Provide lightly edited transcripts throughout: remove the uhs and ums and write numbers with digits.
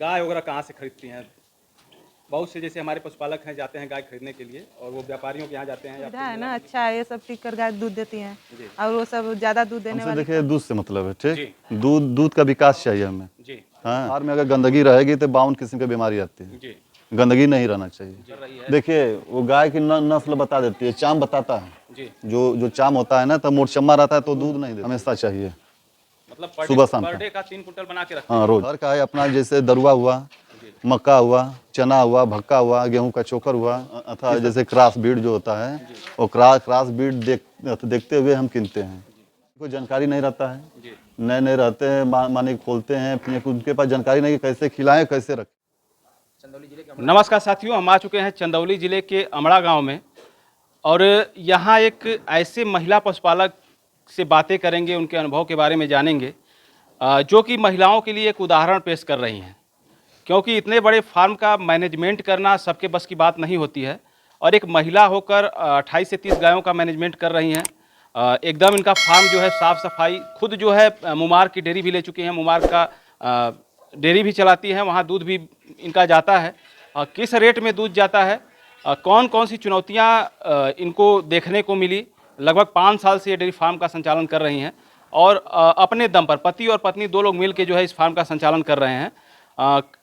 गाय वगैरह कहाँ से खरीदती हैं? बहुत से जैसे हमारे पशुपालक हैं जाते हैं गाय खरीदने के लिए और वो व्यापारियों के यहाँ जाते हैं या सुविधा फिर है मेला ना, मंडी। अच्छा है, ये सब टिक कर गाय दूध देती हैं जी और वो सब ज़्यादा दूध देने हमसे वाली देखिए दूध से मतलब है, ठीक। जी दूध दूध का विकास चाहिए हमें। जी हाँ, बाहर में अगर गंदगी रहेगी तो 52 किस्म की बीमारी आती है। जी गंदगी नहीं रहना चाहिए। चल रही है। देखिए वो गाय की नस्ल बता देती है, चाम बताता है। जी जो जो चाम होता है ना, तो मोटचम्मा रहता है तो दूध नहीं देता, हमेशा चाहिए मतलब सुबह शाम पर का। डे का 3 कुंटल बना के रखते हाँ हैं। रोज घर का है अपना, जैसे दरुआ हुआ, जी मक्का हुआ, चना हुआ, भक्का हुआ, गेहूं का चोकर हुआ, अथवा जैसे क्रॉस बीड जो होता है वो क्रॉस बीड देखते हुए हम किनते हैं। कोई जानकारी नहीं रहता है, जी नए नए रहते हैं, माने खोलते हैं, फिर उनके पास जानकारी नहीं कि कैसे खिलाएं कैसे रखें। नमस्कार साथियों, हम आ चुके हैं चंदौली जिले के अमड़ा गांव में और यहाँ एक ऐसे महिला पशुपालक से बातें करेंगे, उनके अनुभव के बारे में जानेंगे जो कि महिलाओं के लिए एक उदाहरण पेश कर रही हैं। क्योंकि इतने बड़े फार्म का मैनेजमेंट करना सबके बस की बात नहीं होती है और एक महिला होकर 28 से 30 गायों का मैनेजमेंट कर रही हैं। एकदम इनका फार्म जो है साफ़ सफाई, खुद जो है मुमार की डेयरी भी ले चुकी हैं, मुमार का डेयरी भी चलाती हैं, वहाँ दूध भी इनका जाता है। किस रेट में दूध जाता है, कौन कौन सी चुनौतियाँ इनको देखने को मिली। लगभग 5 साल से ये डेयरी फार्म का संचालन कर रही हैं और अपने दम पर पति और पत्नी 2 लोग मिल के जो है इस फार्म का संचालन कर रहे हैं।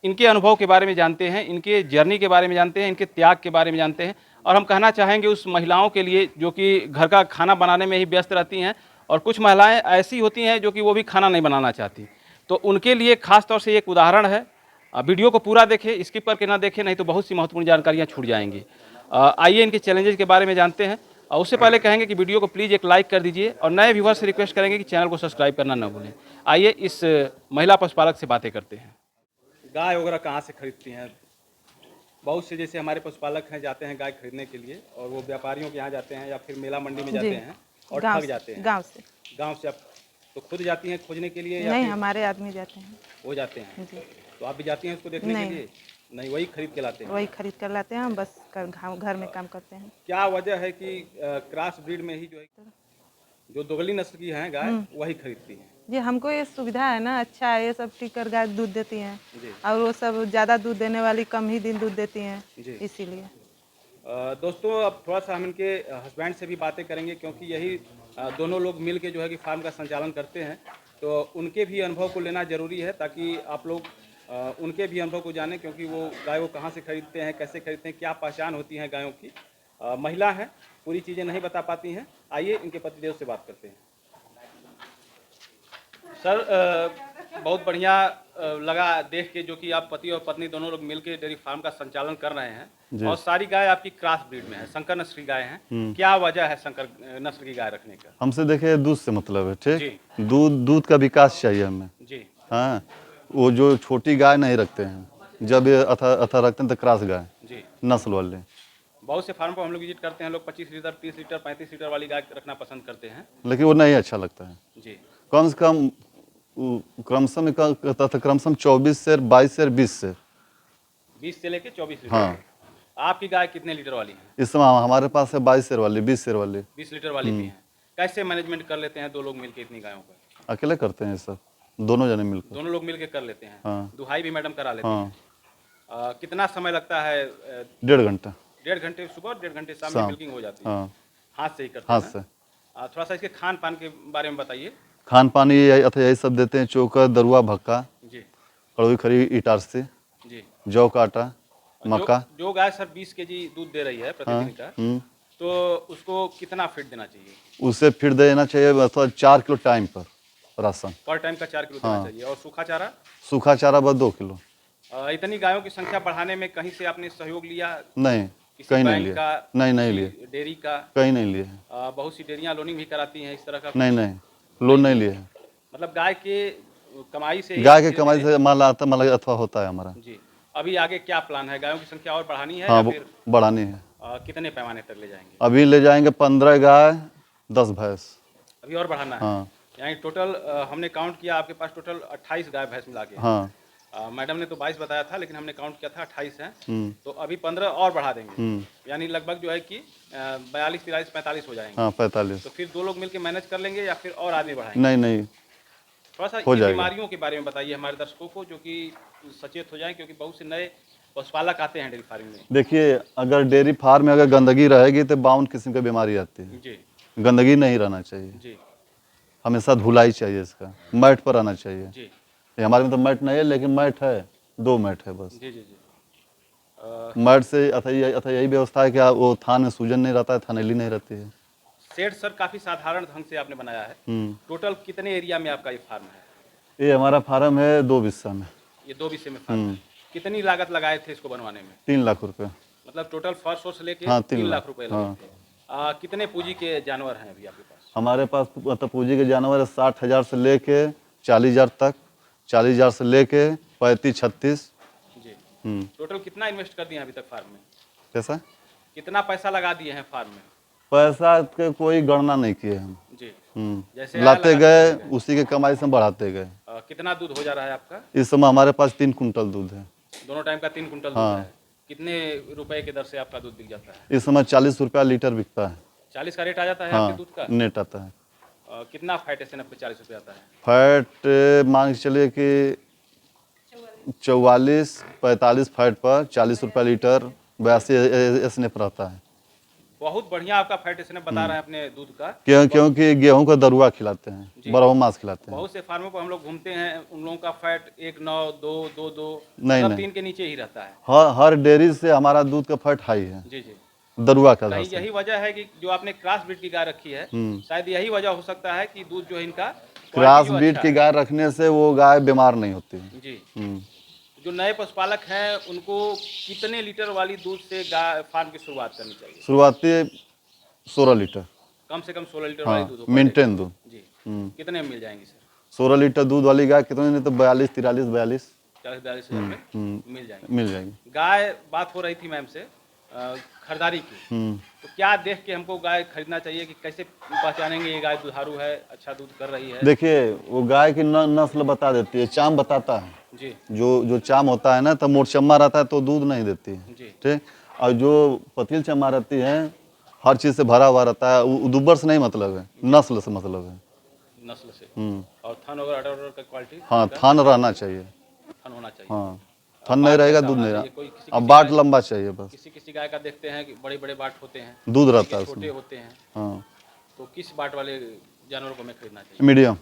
इनके अनुभव के बारे में जानते हैं, इनके जर्नी के बारे में जानते हैं, इनके त्याग के बारे में जानते हैं और हम कहना चाहेंगे उस महिलाओं के लिए जो कि घर का खाना बनाने में ही व्यस्त रहती हैं और कुछ महिलाएं ऐसी होती हैं जो कि वो भी खाना नहीं बनाना चाहती, तो उनके लिए खास तौर से एक उदाहरण है। वीडियो को पूरा देखें, स्किप करके ना देखें, नहीं तो बहुत सी महत्वपूर्ण जानकारियाँ छूट जाएंगी। आइए इनके चैलेंजेस के बारे में जानते हैं। उससे पहले कहेंगे कि वीडियो को प्लीज़ एक लाइक कर दीजिए और नए व्यूवर्स से रिक्वेस्ट करेंगे कि चैनल को सब्सक्राइब करना न भूलें। आइए इस महिला पशुपालक से बातें करते हैं। गाय वगैरह कहाँ से खरीदती हैं? बहुत से जैसे हमारे पशुपालक हैं जाते हैं गाय खरीदने के लिए और वो व्यापारियों के यहाँ जाते हैं या फिर मेला मंडी में जाते जी हैं और गांव ठग जाते हैं। गांव से गांव से आप तो खुद जाती हैं खोजने के लिए या नहीं, फिर हमारे आदमी जाते हैं। वो जाते हैं? जी तो आप भी जाती हैं उसको देखने के नहीं। लिए? नहीं, वही खरीद के लाते हैं। वही खरीद कर लाते हैं, हम बस घर में काम करते हैं। क्या वजह है कि क्रॉस ब्रीड में ही जो है जो दोगली नस्ल की हैं गाय वही खरीदती हैं? जी हमको ये सुविधा है ना, अच्छा है, ये सब टिक कर गाय दूध देती हैं जी और वो सब ज़्यादा दूध देने वाली कम ही दिन दूध देती हैं, जी। इसीलिए। दोस्तों अब थोड़ा सा हम इनके हस्बैंड से भी बातें करेंगे क्योंकि यही दोनों लोग मिल के जो है कि फार्म का संचालन करते हैं, तो उनके भी अनुभव को लेना ज़रूरी है ताकि आप लोग उनके भी अनुभव को जानें, क्योंकि वो गाय को कहाँ से खरीदते हैं, कैसे खरीदते हैं, क्या पहचान होती है गायों की। महिला हैं, पूरी चीज़ें नहीं बता पाती हैं। आइए इनके पतिदेव से बात करते हैं। सर बहुत बढ़िया लगा देख के जो कि आप पति और पत्नी दोनों लोग मिलकर डेयरी फार्म का संचालन कर रहे हैं और सारी गाय आपकी क्रॉस ब्रीड में है, संकर नस्ल की गाय हैं। क्या वजह है संकर नस्ल की गाय रखने का? हमसे देखिए दूध से मतलब है, ठीक। जी दूध का विकास चाहिए हमें। जी हाँ, वो जो छोटी गाय नहीं रखते हैं, जब ये अथा रखते हैं तो क्रॉस गाय जी। नस्ल वाले। बहुत से फार्म पर हम लोग विजिट करते हैं, लोग 25 लीटर 30 लीटर 35 लीटर वाली गाय रखना पसंद करते हैं। लेकिन वो नहीं अच्छा लगता है। जी कम से कम क्रमशः 24 से 22 से 20 से 20 से लेके 24 लीटर। हाँ। आपकी गाय कितने लीटर वाली है? इस समय हमारे पास है 22 शेर वाली, 20 शेर वाली। 20 लीटर वाली भी है। कैसे मैनेजमेंट कर लेते हैं 2 लोग मिलकर इतनी गायों का? अकेले करते हैं सब, दोनों जने मिलकर। दोनों लोग मिलकर कर लेते हैं? हाँ। दुहाई भी मैडम करा लेते हाँ। हैं? कितना समय लगता है? 1.5 घंटा। 1.5 घंटे सुबह, 1.5 घंटे शाम में मिल्किंग हो जाती है? हाँ। हाथ से ही करते हाथ हैं? से। थोड़ा सा इसके खान पान के बारे में बताइए। खान पानी यही सब देते हैं, चोकर, दरुआ, भक्का, जी कड़वी खरी, इटारसी, जी। जौ का आटा, मक्का। जो गाय सर 20 केजी दूध दे रही है प्रतिदिन का, तो उसको कितना फीड देना चाहिए? उसे फिर देना चाहिए अथवा 4 किलो टाइम पर राशन। पर टाइम का 4 किलो देना चाहिए। और सूखा चारा? सूखा चारा बस 2 किलो। इतनी गायों की संख्या बढ़ाने में कहीं से आपने सहयोग लिया? नहीं, किसी कहीं नहीं बैंक लिए। का? नहीं लिए। डेयरी का? कहीं नहीं लिए। बहुत सी डेयरियां लोनिंग भी कराती हैं इस तरह का? नहीं, लोन नहीं लिए। मतलब गाय के कमाई से ही गाय के कमाई से माल आता, माल अथवा होता है हमारा। जी। अभी आगे क्या प्लान है? गायों की संख्या और बढ़ानी है हाँ, या फिर बढ़ानी है। कितने पैमाने तक ले जाएंगे? अभी ले जाएंगे 15 गाय 10 भैंस। अभी और बढ़ाना है? हाँ। यानी टोटल हमने काउंट किया आपके पास टोटल 28 गाय भैंस मिला के। हाँ। मैडम ने तो 22 बताया था, लेकिन हमने काउंट किया था 28 है। तो अभी 15 और बढ़ा देंगे, यानी लगभग जो है कि 42 43 45 हो जाएंगे। हाँ, 45। तो फिर 2 लोग मिलकर मैनेज कर लेंगे या फिर और आदमी बढ़ाएंगे? नहीं, थोड़ा सा हो इन जाएगा। बीमारियों के बारे में बताइए हमारे दर्शकों को, जो कि सचेत हो जाएं, क्योंकि बहुत से नए पशुपालक आते हैं डेयरी फार्मिंग में। देखिए, अगर डेयरी फार्म में अगर गंदगी रहेगी तो 52 किस्म की बीमारी आती है। जी गंदगी नहीं रहना चाहिए, जी हमेशा धुलाई चाहिए, इसका मैट पर आना चाहिए। जी ये हमारे में तो मैट नहीं है, लेकिन मैट है, 2 मैट है बस। जी जी जी मैट से अथा यही व्यवस्था है कि वो थान में सूजन नहीं रहता है, थानेली नहीं रहती है। शेड सर काफ़ी साधारण ढंग से आपने बनाया है। टोटल कितने एरिया में आपका ये फार्म है? ये हमारा फार्म है 2 बिस्सा में, ये 2 विषय में फार्म है। कितनी लागत लगाए थे इसको बनवाने में? 3 लाख रुपए। मतलब टोटल फर्स्ट सोर्स लेके हाँ, 3 3 लाख लाख, रुपए लगे हाँ। थे। कितने पूंजी के जानवर हैं अभी आपके पास? हमारे पास मतलब पूंजी के जानवर है 60,000 से लेके 40,000 तक, 40,000 से लेके 35-36। जी टोटल कितना इन्वेस्ट कर दिए हैं अभी तक फार्म में? कैसा कितना पैसा लगा दिए हैं फार्म में? पैसा के कोई गणना नहीं किए हम। जी जैसे लाते आया गए, लगाते उसी के कमाई से बढ़ाते गए। कितना दूध हो जा रहा है आपका? इस समय हमारे पास 3 कुंटल दूध है। दोनों टाइम का 3 कुंटल हाँ। दूध है। कितने रुपए के दर से आपका दूध बिक जाता है? इस समय 40 रुपया लीटर बिकता है। 40 का रेट आ जाता है हाँ, आपके दूध का? नेट आता है। कितना फैट एस पे 40 रुपये आता है? फैट मान के चलिए कि 44-45 फैट पर 40 रुपया लीटर 82 एसने पर आता है। बहुत बढ़िया आपका फैट एस बता रहे हैं अपने दूध का। क्योंकि गेहूं का दरुआ खिलाते हैं, बरहो मास खिलाते हैं। बहुत से फार्मों पर हम लोग घूमते हैं, उन लोगों का फैट 1.9, 2, 2, नहीं, सब नहीं। 3 के नीचे ही रहता है। हर डेयरी से हमारा दूध का फैट हाई है, जी जी दरुआ का कहीं घास यही है। वजह है कि जो आपने क्रॉस ब्रीड की गाय रखी है, शायद यही वजह हो सकता है कि दूध जो है इनका क्रॉस quality जो ब्रीड अच्छा की है। गाय रखने से वो गाय बीमार नहीं होती है। जी हम्म। जो नए पशुपालक हैं उनको कितने लीटर वाली दूध से गाय फार्म की शुरुआत करनी चाहिए? शुरुआती 16 लीटर। कम से कम 16 लीटर वाली हाँ, दूध हो per मेंटेन day। दूध। जी कितने में मिल जाएंगी सर? 16 लीटर दूध वाली गाय कितने, नहीं तो 42, 43, 42 40-42 हज़ार में मिल जाएंगी। मिल जाएगी। गाय बात हो रही थी मैम से खरीदारी की, तो क्या देख के हमको गाय खरीदना चाहिए कि कैसे पहचानेंगे ये गाय दुधारू है, अच्छा दूध कर रही है? देखिए, वो गाय की नस्ल बता देती है, चाम बताता है। जी जो चाम होता है ना, तो मोटचम्मा रहता है तो दूध नहीं देती है, जी ठीक। और जो पतील चम्मा रहती है, हर चीज़ से भरा हुआ रहता है, दुब्बर से नहीं मतलब है, नस्ल से मतलब है। नस्ल से। और थन और अडर का क्वालिटी? हाँ, थन रहना चाहिए। थन होना चाहिए। हाँ, थन नहीं रहेगा दूध नहीं कोई रहा। किसी अब बाट लंबा चाहिए बस, किसी किसी गाय का देखते हैं कि बड़े बड़े बाट होते हैं, दूध किसी रहता के है छोटे उसमें। होते हैं, हाँ, तो किस बाट वाले जानवरों को हमें खरीदना चाहिए? मीडियम।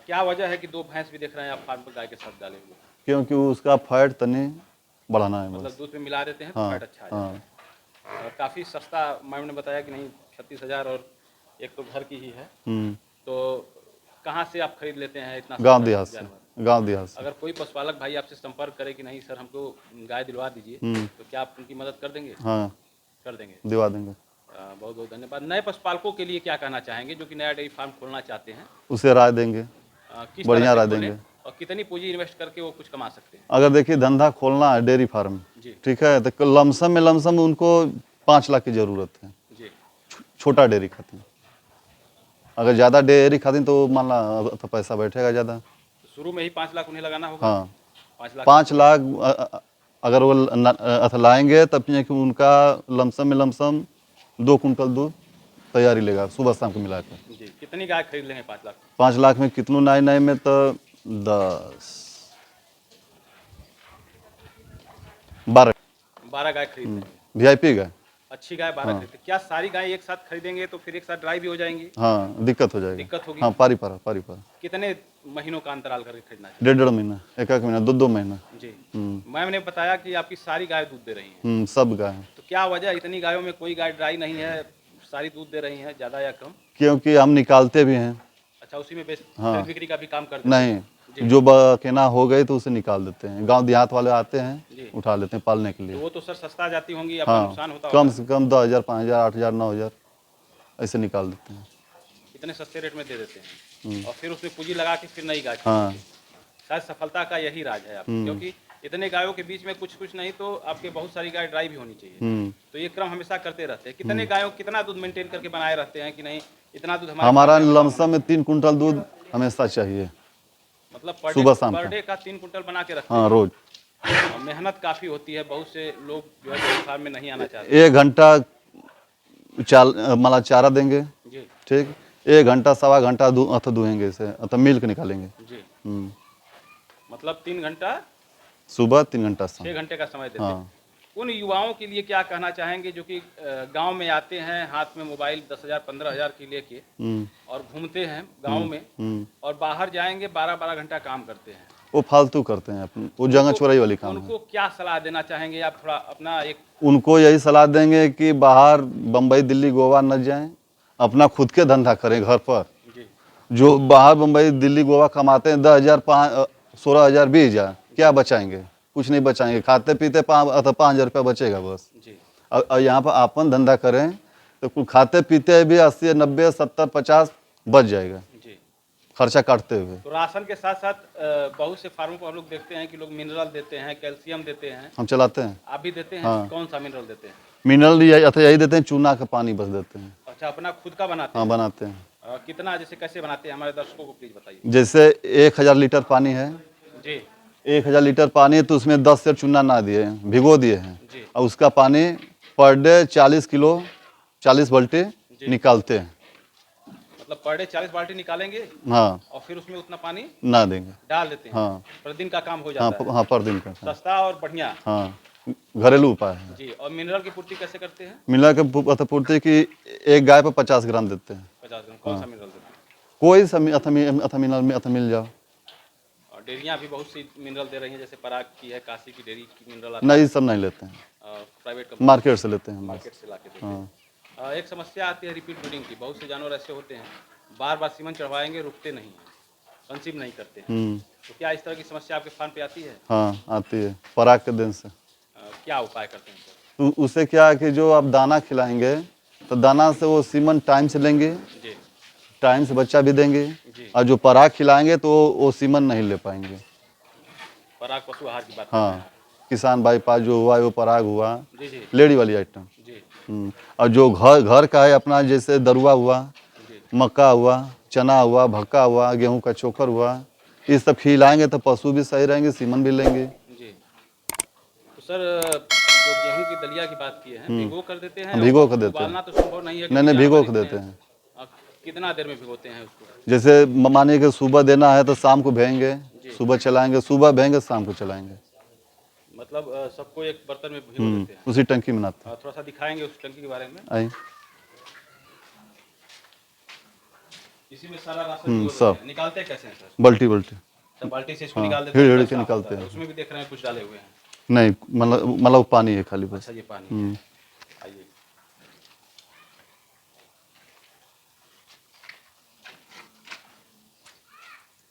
क्या वजह है कि 2 भैंस भी देख रहे हैं आप फार्म पर गाय के साथ डाले हुए? क्योंकि उसका फैट तनी बढ़ाना है मतलब बस। दूध में मिला देते हैं तो हाँ, फैट अच्छा है। हाँ। काफ़ी सस्ता मैम ने बताया कि नहीं 36,000 और एक तो घर की ही है, तो कहाँ से आप खरीद लेते हैं इतना गांव सस्ता देहात से, जानवर? गांव देहात से। अगर कोई पशुपालक भाई आपसे संपर्क करे कि नहीं सर हमको गाय दिलवा दीजिए, तो क्या आप उनकी मदद कर देंगे? हाँ, कर देंगे। दिवा देंगे। बहुत बहुत धन्यवाद। नए पशुपालकों के लिए क्या कहना चाहेंगे जो कि नया डेयरी फार्म खोलना चाहते हैं? उसे राय देंगे, किस बढ़िया तरह राय से खोलें देंगे। और कितनी पूंजी इन्वेस्ट करके वो कुछ कमा सकते हैं? अगर देखिए धंधा खोलना है डेयरी फार्म, जी ठीक है, तो लमसम उनको 5 लाख की ज़रूरत है, जी छोटा डेयरी खातिर। अगर ज़्यादा डेयरी खातिर तो मान ला तो पैसा बैठेगा ज़्यादा। तो शुरू में ही 5 लाख उन्हें लगाना होगा? हाँ, 5 लाख 5 लाख अगर वो लाएंगे तब कि उनका लमसम 2 कुंटल दूध तैयारी लेगा सुबह शाम को मिलाकर। जी कितनी गाय खरीद लेंगे 5 लाख? 5 लाख में कितनों नए में तो 10 12 12 गाय खरीद लेंगे। VIP गाय। अच्छी गाय 12 खरीदते। क्या सारी गाय एक साथ खरीदेंगे तो फिर एक साथ ड्राई भी हो जाएंगी? हाँ, दिक्कत हो जाएगी। दिक्कत होगी। हाँ, पारी पर कितने महीनों का अंतराल करके खरीदना चाहिए? 1.5 महीना, 1 महीना, 2 महीना। जी मैम ने बताया कि आपकी सारी गाय दूध दे रही हैं, सब गाय हैं। तो क्या वजह इतनी गायों में कोई गाय ड्राई नहीं है, सारी दूध दे रही हैं, ज़्यादा या कम? क्योंकि हम निकालते भी हैं। अच्छा उसी में बेच हाँ। खरीद बिक्री का भी काम करते हैं? नहीं, जो बकेना हो गई तो उसे निकाल देते हैं। गांव देहात वाले आते जी। हैं, उठा लेते हैं पालने के तो लिए। वो तो सर सस्ता जाती होंगी, आपका हाँ, नुकसान होता कम होगा। से कम 10,000, 5,000, 8,000, 9,000 ऐसे निकाल देते हैं। इतने सस्ते रेट में दे देते हैं और फिर उसमें पूंजी लगा के फिर नई गाय हाँ। खरीदते हैं। शायद सफलता का यही राज है आपकी, क्योंकि इतने गायों के बीच में कुछ नहीं तो आपके बहुत सारी गाय ड्राई भी होनी चाहिए, तो ये क्रम हमेशा करते रहते हैं। कितने गायों कितना दूध मेंटेन करके बनाए रहते हैं कि नहीं इतना दूध हमारा लमसम में 3 कुंटल दूध हमेशा चाहिए, मतलब सुबह शाम पर का। डे का 3 कुंटल बना के रखते हाँ, रोज। हैं। और मेहनत काफ़ी होती है, बहुत से लोग जो है डेयरी फार्म में नहीं आना चाहते। 1 घंटा माला चारा देंगे, जी ठीक। 1 घंटा सवा घंटा दुहेंगे इसे, अतः मिल्क निकालेंगे। जी, हम्म, मतलब 3 घंटा सुबह 3 घंटा शाम। 6 घंटे का समय देते हैं। हाँ। उन युवाओं के लिए क्या कहना चाहेंगे जो कि गांव में आते हैं, हाथ में मोबाइल 10,000 15,000 की लेके हम्म, और घूमते हैं गांव में, हम्म, और बाहर जाएंगे 12-12 घंटा काम करते हैं। वो फालतू करते हैं अपन, वो जगह चोराई वाली काम है। उनको क्या सलाह देना चाहेंगे आप? थोड़ा अपना एक उनको यही सलाह देंगे कि बाहर बम्बई दिल्ली गोवा न जाएं, अपना खुद के धंधा करें घर पर। जी, जो बाहर बम्बई दिल्ली गोवा कमाते हैं 10,000 16,000 20,000, क्या बचाएंगे? कुछ नहीं बचाएंगे। खाते पीते 5,000 रुपया बचेगा बस। जी, और यहाँ पर अपन धंधा करें तो कुल खाते पीते भी 80 90 70 50 बच जाएगा, जी। खर्चा काटते हुए। तो राशन के साथ साथ बहुत से फार्मों को हम लोग देखते हैं कि लोग मिनरल देते हैं, कैल्शियम देते हैं। हम चलाते हैं। आप भी देते हैं? हाँ। कौन सा मिनरल देते हैं? मिनरल यही देते हैं, चूना का पानी बस देते हैं। अच्छा, अपना खुद का बनाते हाँ हैं? बनाते हैं। कितना, जैसे कैसे बनाते हैं, हमारे दर्शकों को प्लीज बताइए। जैसे 1,000 लीटर पानी है, जी, 1,000 लीटर पानी है तो उसमें 10 सेर चूना ना दिए हैं, भिगो दिए हैं। जी, और उसका पानी पर डे 40 किलो 40 बाल्टी जी। निकालते हैं। मतलब पर डे 40 बाल्टी निकालेंगे हाँ, और फिर उसमें उतना पानी ना देंगे। डाल देते हैं। हाँ, प्रतिदिन का काम हो हाँ, जाता है। हाँ, पर दिन का। सस्ता और बढ़िया। हाँ, घरेलू उपाय है। जी। और मिनरल की पूर्ति कैसे करते हैं? मिला के पूर्ति की एक गाय पर 50 ग्राम देते हैं। 50 ग्राम। कौन सा मिनरल देते हैं? कोई सा मिनरल मिल जाओ। और डेयरियाँ भी बहुत सी मिनरल दे रही हैं, जैसे पराग की है, काशी की डेयरी की मिनरल आता नहीं, सब नहीं लेते हैं, है, प्राइवेट कंपनी मार्केट से लेते हैं हम बस। मार्केट से ला के देते हाँ। हैं। एक समस्या आती है रिपीट ब्रीडिंग की। बहुत से जानवर ऐसे होते हैं, बार बार सीमन चढ़वाएंगे, रुकते नहीं हैं, कंसीव नहीं करते हैं। तो क्या इस तरह की समस्या आपके फार्म पे आती है? हाँ, आती है पराग के दिन से। क्या उपाय करते हैं सर? तो उससे क्या है कि जो आप दाना खिलाएंगे तो दाना से वो सीमन टाइम से लेंगे, जी, टाइम से बच्चा भी देंगे। जी। और जो पराग खिलाएंगे तो वो सीमन नहीं ले पाएंगे। पराग पशु आहार की बात कर रहे हाँ, किसान बाईपास जो हुआ है वो पराग हुआ, हैं। जी, जी, लेडी वाली आइटम। जी, और जो घर का है अपना, जैसे दरुआ हुआ, जी, मक्का हुआ, चना हुआ, भक्का हुआ, गेहूं का चोकर हुआ, ये सब खिलाएंगे तो पशु भी सही रहेंगे, सीमन भी लेंगे। जी। तो सर, जो गेहूं की दलिया की बात की है, भिगो कर देते हैं? भिगो कर देते हैं। उबालना तो संभव नहीं है। नहीं, क्योंकि भिगो जानवर कर इतने देते हैं। कितना देर में भिगोते हैं उसको? जैसे मानिए कि सुबह देना है तो शाम को भेंगे, जी। सुबह चलाएंगे, सुबह भेंगे शाम को चलाएंगे। मतलब सबको एक बर्तन में भिगो देते हैं। उसी टंकी में नाते थोड़ा सा दिखाएंगे उस टंकी के बारे में। आई। इसी में सारा राशन भिगो सब। देते हैं। निकालते कैसे हैं सर? बाल्टी तो बाल्टी से इसको हाँ, निकाल देते हिड़ हैं, हिड़ कैसा के निकालते होता है? हैं। उसमें भी देख रहे हैं कुछ डाले हुए हैं। नहीं, मतलब पानी है खाली बस। अच्छा, ये पानी है। आइए।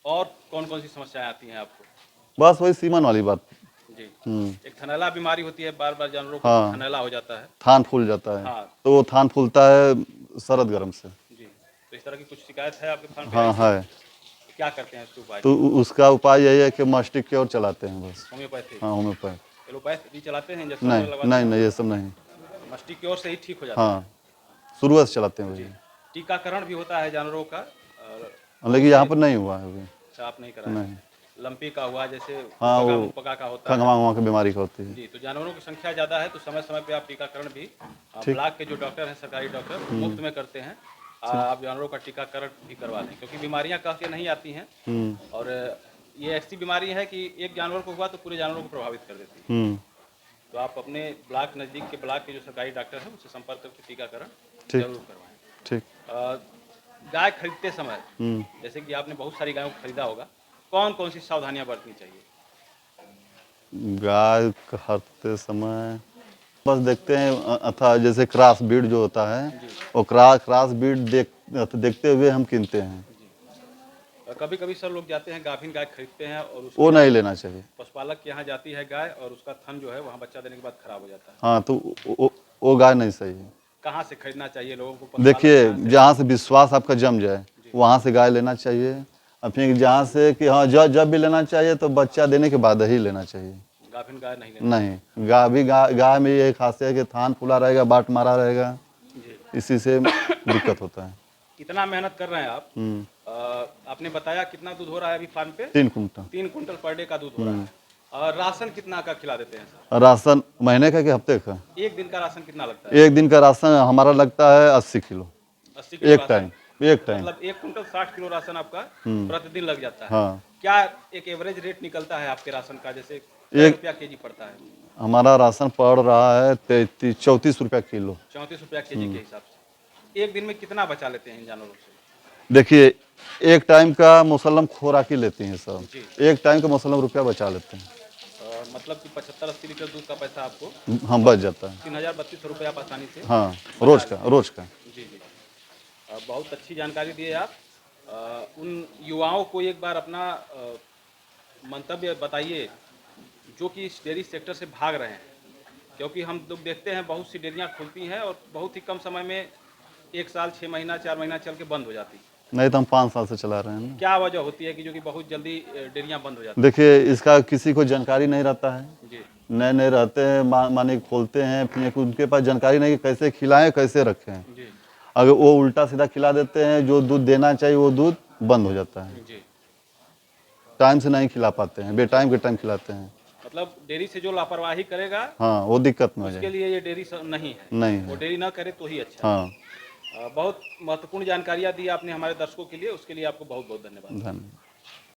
और कौन कौन सी समस्याएं आती हैं आपको? बस वही सीमन वाली बात। जी। हम्म, एक थनैला बीमारी होती है, बार बार जानवरों को हाँ। थनैला हो जाता है। थान फूल जाता है। हाँ। तो वो थान फूलता है सरद गर्म से। जी। तो इस तरह की कुछ शिकायत है आपके फार्म पे? हाँ है। तो क्या करते हैं उसके उपाय? तो उसका उपाय यही है कि मास्टिक क्योर चलाते हैं बस। होम्योपैथी? हाँ, होम्योपैथ। एलोपैथ भी चलाते हैं, इंजेक्शन नहीं लगवाते नहीं हैं? नहीं, ये सब नहीं। मस्टिक क्योर से ही ठीक हो जाता है? हाँ, शुरुआत से चलाते हैं वही। टीकाकरण भी होता है जानवरों का? लेकिन यहाँ पर नहीं हुआ है अभी। अच्छा, आप नहीं कराए? नहीं। लंपी का हुआ, जैसे हाँ, पका वो मुपका का होता है। खंगमा वहाँ की बीमारी का होती है। जी। तो जानवरों की संख्या ज़्यादा है तो समय समय पे आप टीकाकरण भी ब्लॉक के जो डॉक्टर हैं, सरकारी डॉक्टर, मुफ्त में करते हैं। आप जानवरों का टीकाकरण भी करवा लें, क्योंकि बीमारियां कह के नहीं आती हैं। और ये ऐसी बीमारी है कि एक जानवर को हुआ तो पूरे जानवरों को प्रभावित कर देती है। तो आप अपने ब्लॉक नज़दीक के ब्लॉक के जो सरकारी डॉक्टर हैं उनसे संपर्क करके टीकाकरण जरूर करवाएं। ठीक। गाय खरीदते समय, जैसे कि आपने बहुत सारी गायों को खरीदा होगा, कौन कौन सी सावधानियां बरतनी चाहिए? गाय खरीदते समय बस देखते हैं, अथा जैसे क्रॉस ब्रीड जो होता है वो क्रॉस ब्रीड देखते हुए हम कीनते हैं। कभी कभी सर लोग जाते हैं, गाभिन गाय खरीदते हैं और वो उसको नहीं लेना चाहिए। पशुपालक के यहाँ जाती है गाय और उसका थन जो है वहाँ बच्चा देने के बाद खराब हो जाता है। हाँ, तो वो गाय नहीं सही है। कहाँ से खरीदना चाहिए लोगों को? पशुपालक देखिए, के यहाँ से? जहाँ से विश्वास आपका जम जाए वहाँ से गाय लेना चाहिए। अपने जहाँ से कि हाँ जब भी लेना चाहिए तो बच्चा देने के बाद ही लेना चाहिए। गाभिन गाय नहीं लेना? नहीं, गाय में ये खासियत है कि थान फुला रहेगा, बाट मारा रहेगा, जी। इसी से दिक्कत होता है। कितना मेहनत कर रहे हैं आप? आपने बताया कितना दूध हो रहा है अभी फार्म पे? 3 कुंटल। 3 कुंटल पर डे का दूध हो रहा है। और राशन कितना का खिला देते हैं सर? राशन महीने का कि हफ्ते का? एक दिन का राशन कितना लगता है? एक दिन का राशन हमारा लगता है 80 किलो 80 किलो एक राशन। टाइम। एक टाइम। मतलब 1 कुंटल 60 किलो राशन आपका प्रतिदिन लग जाता है। हाँ, क्या एक एवरेज रेट निकलता है आपके राशन का, जैसे एक- रुपया केजी पड़ता है? हमारा राशन पड़ रहा है 34 रुपया किलो। 34 रुपया केजी के हिसाब से एक दिन में कितना बचा लेते हैं इन जानवरों से? देखिए, एक टाइम का मुसल्लम खोराकी लेती हैं सब, जी। एक टाइम का मुसल्लम रुपया बचा लेते हैं। मतलब कि 75-80 लीटर दूध का पैसा आपको हाँ, बच जाता है। 3032 रुपये आप आसानी से हाँ, बचा रोज का लेते हैं। रोज का। जी जी। बहुत अच्छी जानकारी दिए आप। उन युवाओं को एक बार अपना मंतव्य बताइए जो कि इस डेयरी सेक्टर से भाग रहे हैं, क्योंकि हम लोग देखते हैं बहुत सी डेयरियाँ खुलती हैं और बहुत ही कम समय में 1 साल 6 महीना 4 महीना चल के बंद हो जाती है। नहीं तो हम 5 साल से चला रहे हैं ना। क्या वजह होती है कि जो कि बहुत जल्दी डेयरियाँ बंद हो जाती देखिए, इसका किसी को जानकारी नहीं रहता है, हैं? जी नए नए रहते हैं, माने खोलते हैं, फिर उनके पास जानकारी नहीं कि कैसे खिलाएं कैसे रखें। जी अगर वो उल्टा सीधा खिला देते हैं, जो दूध देना चाहिए वो दूध बंद हो जाता है, जी। टाइम से नहीं खिला पाते हैं, बेटाइम के टाइम खिलाते हैं। मतलब डेयरी से जो लापरवाही करेगा हाँ, वो दिक्कत में हो उसके जाए। लिए ये डेयरी नहीं है। नहीं वो है। डेयरी ना करे तो ही अच्छा है। हाँ, बहुत महत्वपूर्ण जानकारियाँ दी आपने हमारे दर्शकों के लिए, उसके लिए आपको बहुत बहुत धन्यवाद। धन्यवाद।